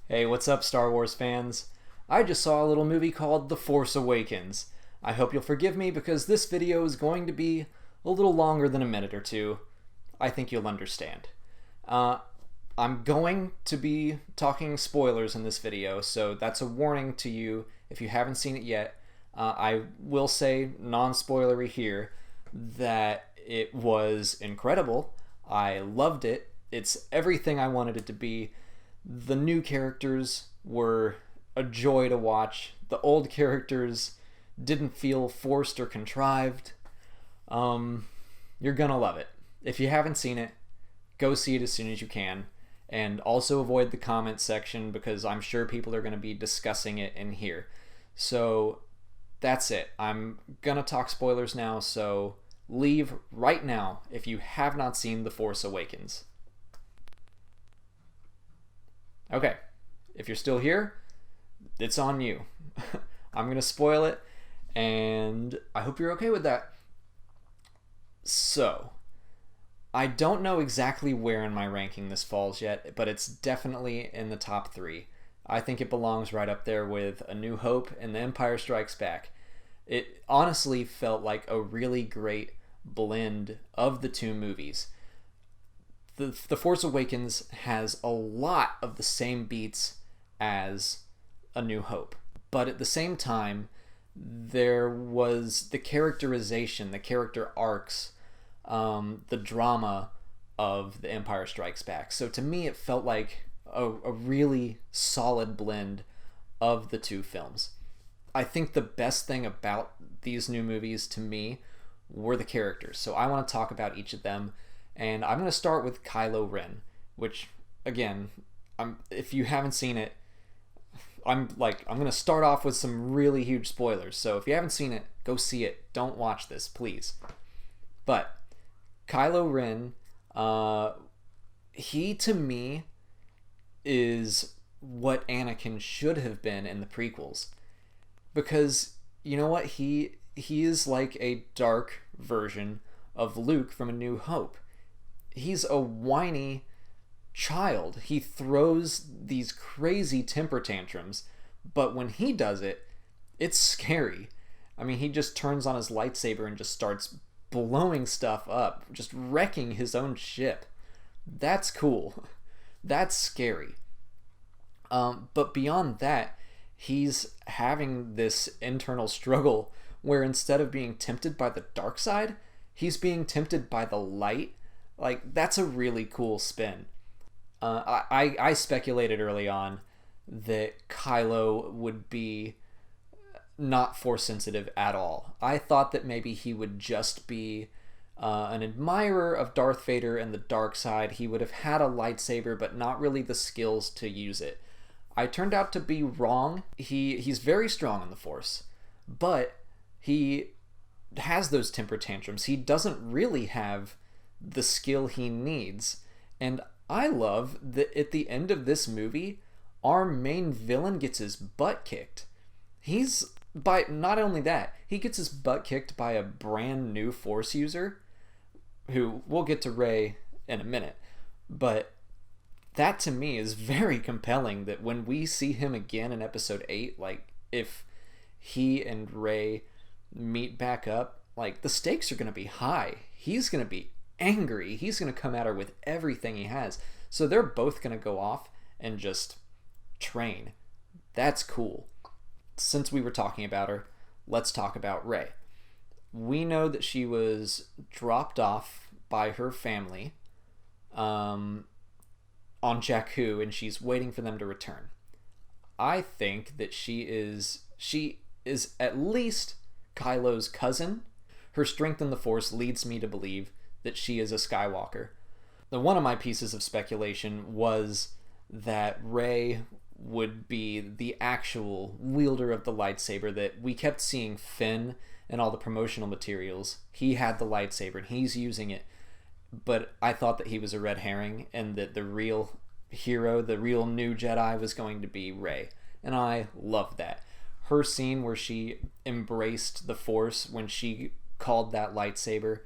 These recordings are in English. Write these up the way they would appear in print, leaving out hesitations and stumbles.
Hey, what's up, Star Wars fans? I just saw a little movie called The Force Awakens. I hope you'll forgive me because this video is going to be a little longer than a minute or two. I think you'll understand. Uh, I'm going to be talking spoilers in this video, so that's a warning to you if you haven't seen it yet. I will say, non-spoilery here, that it was incredible. I loved it. It's everything I wanted it to be. The new characters were a joy to watch. The old characters didn't feel forced or contrived. You're gonna love it. If you haven't seen it, go see it as soon as you can. And also avoid the comment section because I'm sure people are going to be discussing it in here. So that's it. I'm gonna talk spoilers now, so leave right now if you have not seen The Force Awakens. Okay, if you're still here, it's on you. I'm going to spoil it, and I hope you're okay with that. So, I don't know exactly where in my ranking this falls yet, but it's definitely in the top 3. I think it belongs right up there with A New Hope and The Empire Strikes Back. It honestly felt like a really great blend of the two movies. The Force Awakens has a lot of the same beats as A New Hope, but at the same time, there was the characterization, the character arcs, the drama of The Empire Strikes Back. So to me, it felt like a really solid blend of the two films. I think the best thing about these new movies to me were the characters. So I want to talk about each of them. And I'm going to start with Kylo Ren, which, again, if you haven't seen it, I'm going to start off with some really huge spoilers. So if you haven't seen it, go see it. Don't watch this, please. But Kylo Ren, he to me is what Anakin should have been in the prequels. Because, you know what? He is like a dark version of Luke from A New Hope. He's a whiny child. He throws these crazy temper tantrums, but when he does it, it's scary. I mean, he just turns on his lightsaber and just starts blowing stuff up, just wrecking his own ship. That's cool. That's scary. But beyond that, he's having this internal struggle where instead of being tempted by the dark side, he's being tempted by the light. Like, that's a really cool spin. I speculated early on that Kylo would be not force sensitive at all. I thought that maybe he would just be an admirer of Darth Vader and the dark side. He would have had a lightsaber, but not really the skills to use it. I turned out to be wrong. He's very strong in the Force, but he has those temper tantrums. He doesn't really have the skill he needs. And I love that at the end of this movie, our main villain gets his butt kicked. Not only that, he gets his butt kicked by a brand new Force user, who we'll get to Rey in a minute. But that to me is very compelling, that when we see him again in episode 8, like, if he and Rey meet back up, like, the stakes are going to be high. He's going to be angry. He's going to come at her with everything he has. So they're both going to go off and just train. That's cool. Since we were talking about her, let's talk about Rey. We know that she was dropped off by her family on Jakku, and she's waiting for them to return. I think that she is at least Kylo's cousin. Her strength in the Force leads me to believe that she is a Skywalker. Now, one of my pieces of speculation was that Rey would be the actual wielder of the lightsaber, that we kept seeing Finn in all the promotional materials. He had the lightsaber and he's using it, but I thought that he was a red herring and that the real hero, the real new Jedi, was going to be Rey. And I love that. Her scene where she embraced the Force when she called that lightsaber,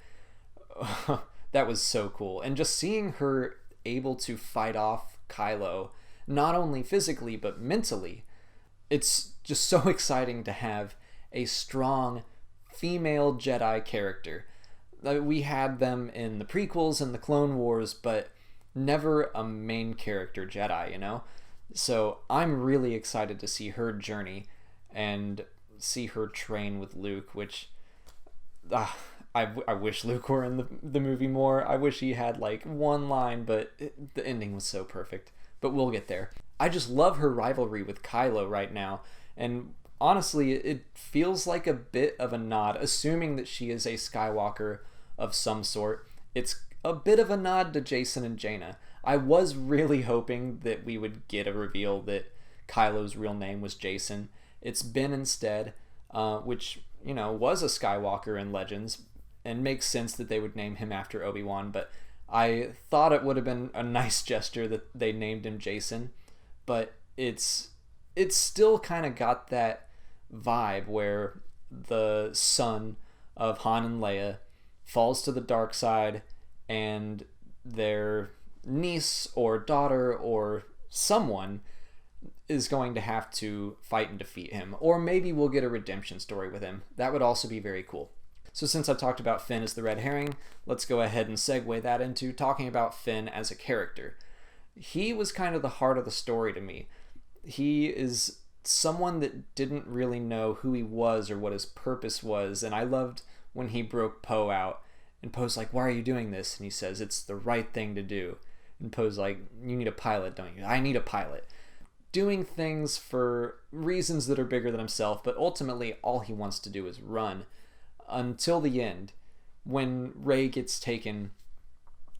that was so cool. And just seeing her able to fight off Kylo not only physically but mentally. It's just so exciting to have a strong female Jedi character. We had them in the prequels and the Clone Wars, but never a main character Jedi, you know? So I'm really excited to see her journey and see her train with Luke, which I wish Luke were in the movie more. I wish he had like one line, but the ending was so perfect. But we'll get there. I just love her rivalry with Kylo right now, and honestly, it feels like a bit of a nod, assuming that she is a Skywalker of some sort. It's a bit of a nod to Jacen and Jaina. I was really hoping that we would get a reveal that Kylo's real name was Jacen. It's Ben instead, which, you know, was a Skywalker in Legends, and makes sense that they would name him after Obi-Wan, but I thought it would have been a nice gesture that they named him Jacen, but it's still kind of got that vibe where the son of Han and Leia falls to the dark side, and their niece or daughter or someone is going to have to fight and defeat him. Or maybe we'll get a redemption story with him. That would also be very cool. So since I've talked about Finn as the red herring, let's go ahead and segue that into talking about Finn as a character. He was kind of the heart of the story to me. He is someone that didn't really know who he was or what his purpose was, and I loved when he broke Poe out, and Poe's like, "Why are you doing this?" And he says, "It's the right thing to do." And Poe's like, "You need a pilot, don't you?" "I need a pilot." Doing things for reasons that are bigger than himself, but ultimately all he wants to do is run. Until the end, when Rey gets taken,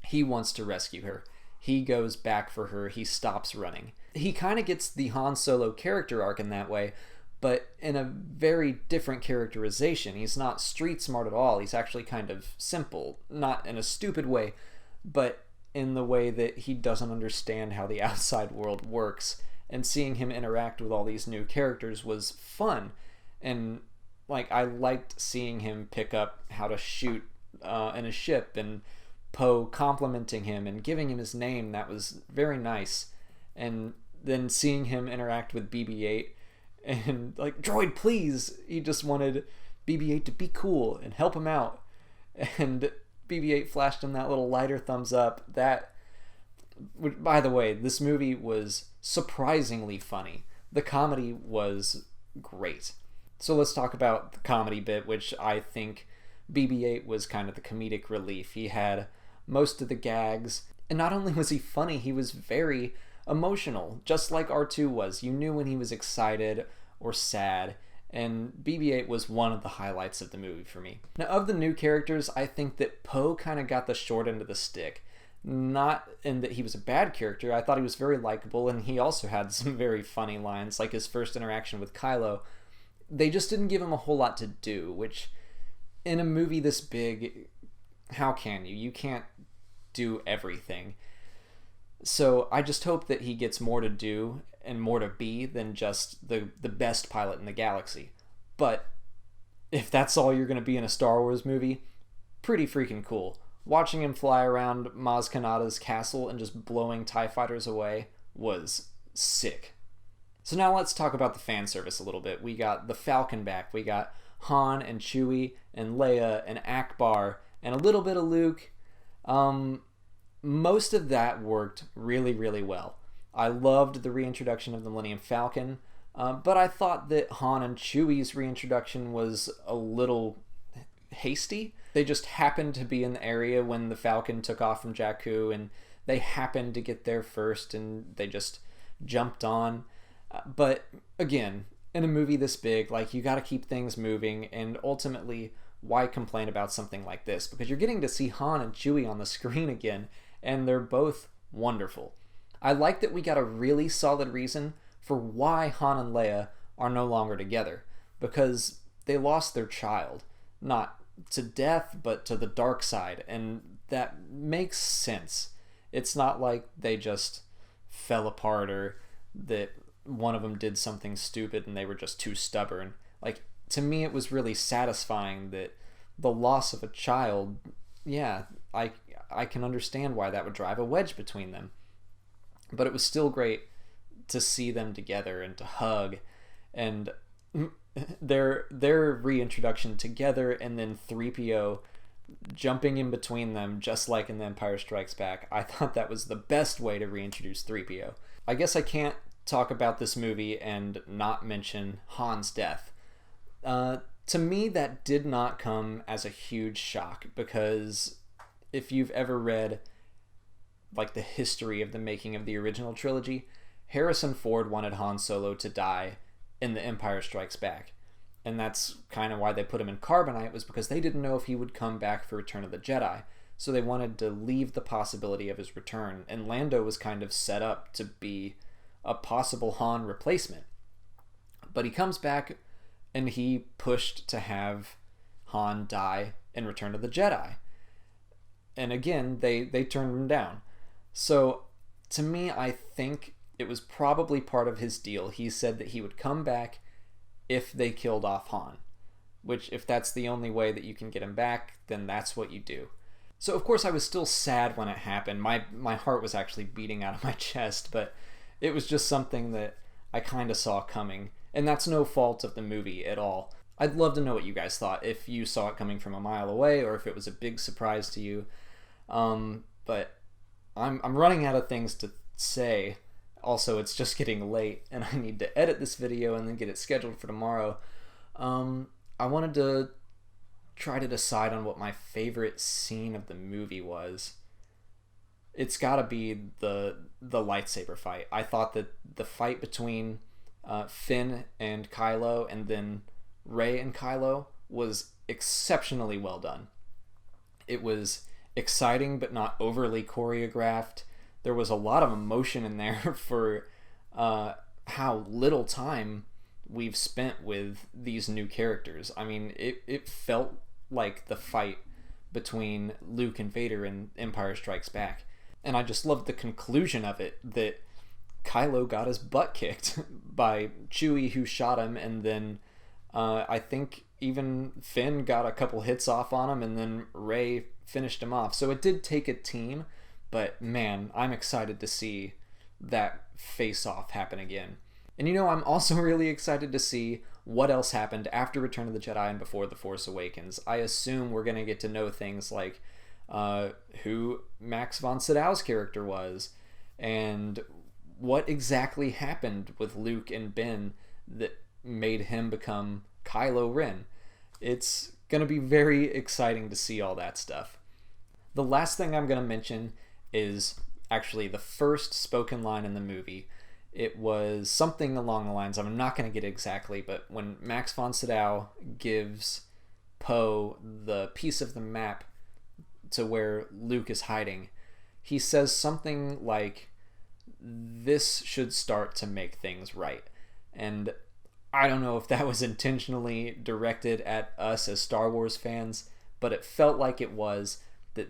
he wants to rescue her. He goes back for her. He stops running. He kind of gets the Han Solo character arc in that way, but in a very different characterization. He's not street smart at all. He's actually kind of simple, not in a stupid way, but in the way that he doesn't understand how the outside world works. And seeing him interact with all these new characters was fun. And like, I liked seeing him pick up how to shoot in a ship, and Poe complimenting him and giving him his name. That was very nice. And then seeing him interact with BB-8 and like, "Droid, please." He just wanted BB-8 to be cool and help him out. And BB-8 flashed him that little lighter thumbs up. That, by the way, this movie was surprisingly funny. The comedy was great. So let's talk about the comedy bit, which I think BB-8 was kind of the comedic relief. He had most of the gags, and not only was he funny, he was very emotional, just like R2 was. You knew when he was excited or sad, and BB-8 was one of the highlights of the movie for me. Now, of the new characters, I think that Poe kind of got the short end of the stick. Not in that he was a bad character. I thought he was very likable, and he also had some very funny lines, like his first interaction with Kylo. They just didn't give him a whole lot to do, which in a movie this big, how can you? You can't do everything. So I just hope that he gets more to do and more to be than just the best pilot in the galaxy. But if that's all you're going to be in a Star Wars movie, pretty freaking cool. Watching him fly around Maz Kanata's castle and just blowing TIE fighters away was sick. So now let's talk about the fan service a little bit. We got the Falcon back. We got Han and Chewie and Leia and Akbar and a little bit of Luke. Most of that worked really, really well. I loved the reintroduction of the Millennium Falcon, but I thought that Han and Chewie's reintroduction was a little hasty. They just happened to be in the area when the Falcon took off from Jakku, and they happened to get there first, and they just jumped on. But again, in a movie this big, like, you got to keep things moving, and ultimately, why complain about something like this? Because you're getting to see Han and Chewie on the screen again, and they're both wonderful. I like that we got a really solid reason for why Han and Leia are no longer together, because they lost their child, not to death, but to the dark side, and that makes sense. It's not like they just fell apart, or that one of them did something stupid and they were just too stubborn. Like, to me, it was really satisfying that the loss of a child, yeah, I can understand why that would drive a wedge between them. But it was still great to see them together and to hug, and their reintroduction together, and then 3PO jumping in between them just like in The Empire Strikes Back. I thought that was the best way to reintroduce 3PO. I guess I can't talk about this movie and not mention Han's death. To me, that did not come as a huge shock, because if you've ever read like the history of the making of the original trilogy, Harrison Ford wanted Han Solo to die in The Empire Strikes Back. And that's kind of why they put him in Carbonite, was because they didn't know if he would come back for Return of the Jedi. So they wanted to leave the possibility of his return. And Lando was kind of set up to be a possible Han replacement. But he comes back, and he pushed to have Han die in Return of the Jedi. And again, they turned him down. So to me, I think it was probably part of his deal. He said that he would come back if they killed off Han, which, if that's the only way that you can get him back, then that's what you do. So of course I was still sad when it happened. My heart was actually beating out of my chest, but it was just something that I kind of saw coming, and that's no fault of the movie at all. I'd love to know what you guys thought, if you saw it coming from a mile away or if it was a big surprise to you. But I'm running out of things to say. Also, it's just getting late, and I need to edit this video and then get it scheduled for tomorrow. I wanted to try to decide on what my favorite scene of the movie was. It's gotta be the lightsaber fight. I thought that the fight between Finn and Kylo, and then Rey and Kylo, was exceptionally well done. It was exciting but not overly choreographed. There was a lot of emotion in there for how little time we've spent with these new characters. I mean, it felt like the fight between Luke and Vader in Empire Strikes Back. And I just loved the conclusion of it, that Kylo got his butt kicked by Chewie, who shot him, and then I think even Finn got a couple hits off on him, and then Rey finished him off. So it did take a team, but man, I'm excited to see that face-off happen again. And I'm also really excited to see what else happened after Return of the Jedi and before The Force Awakens. I assume we're going to get to know things like who Max von Sydow's character was, and what exactly happened with Luke and Ben that made him become Kylo Ren. It's going to be very exciting to see all that stuff. The last thing I'm going to mention is actually the first spoken line in the movie. It was something along the lines, I'm not going to get it exactly, but when Max von Sydow gives Poe the piece of the map to where Luke is hiding, he says something like, "This should start to make things right." And I don't know if that was intentionally directed at us as Star Wars fans, but it felt like it was, that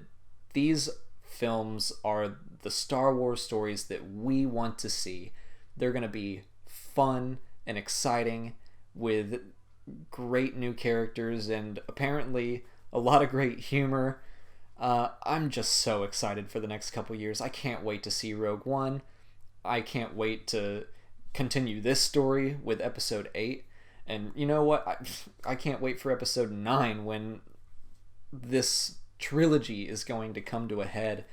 these films are the Star Wars stories that we want to see. They're going to be fun and exciting with great new characters and apparently a lot of great humor. I'm just so excited for the next couple years. I can't wait to see Rogue One. I can't wait to continue this story with Episode 8. And you know what? I can't wait for Episode 9, when this trilogy is going to come to a head.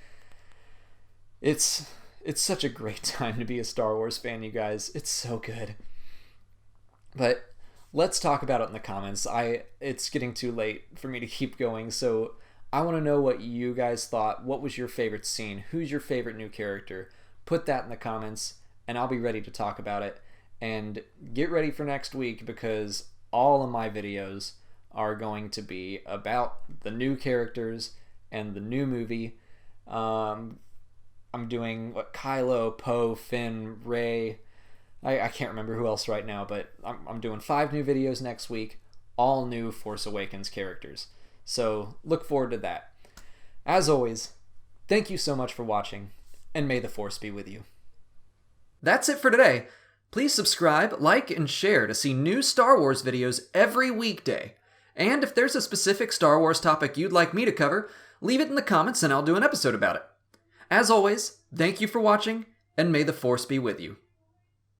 It's such a great time to be a Star Wars fan, you guys. It's so good. But let's talk about it in the comments. It's getting too late for me to keep going, so I want to know what you guys thought. What was your favorite scene? Who's your favorite new character? Put that in the comments, and I'll be ready to talk about it. And get ready for next week, because all of my videos are going to be about the new characters and the new movie. I'm doing Kylo, Poe, Finn, Rey. I can't remember who else right now, but I'm doing 5 new videos next week, all new Force Awakens characters. So look forward to that. As always, thank you so much for watching, and may the Force be with you. That's it for today. Please subscribe, like, and share to see new Star Wars videos every weekday. And if there's a specific Star Wars topic you'd like me to cover, leave it in the comments and I'll do an episode about it. As always, thank you for watching, and may the Force be with you.